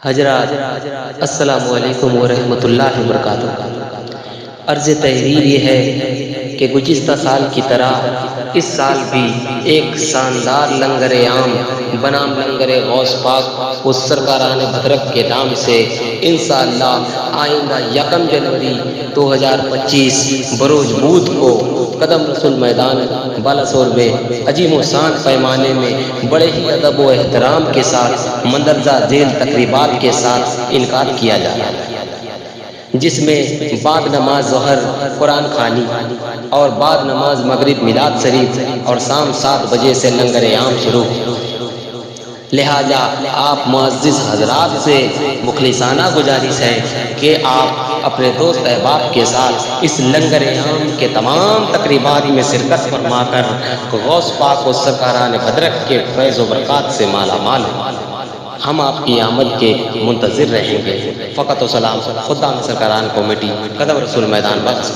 حضرات السلام علیکم ورحمۃ اللہ وبرکاتہ۔ عرض تحریر یہ ہے کہ گزشتہ سال کی طرح اس سال بھی ایک شاندار لنگر عام بنام لنگر غوث پاک اس سرکاران بدرک کے نام سے انشاءاللہ آئندہ 1 جنوری 2025 بروز بدھ کو قدم رسول میدان بالاسور میں عظیم و شان پیمانے میں بڑے ہی ادب و احترام کے ساتھ مندرجہ ذیل تقریبات کے ساتھ انعقاد کیا جا رہا ہے، جس میں بعد نماز ظہر قرآن خوانی اور بعد نماز مغرب میلاد شریف اور شام 7 بجے سے لنگر عام شروع۔ لہٰذا آپ معزز حضرات سے مخلصانہ گزارش ہے کہ آپ اپنے دوست احباب کے ساتھ اس لنگر عام کے تمام تقریبات میں شرکت فرما کر غوث پاک و سرکاران بدرک کے فیض و برکات سے مالا مال ہیں۔ ہم آپ کی آمد کے منتظر رہیں گے۔ فقط و سلام خدا سرکاران کمیٹی قدم رسول میدان بخش۔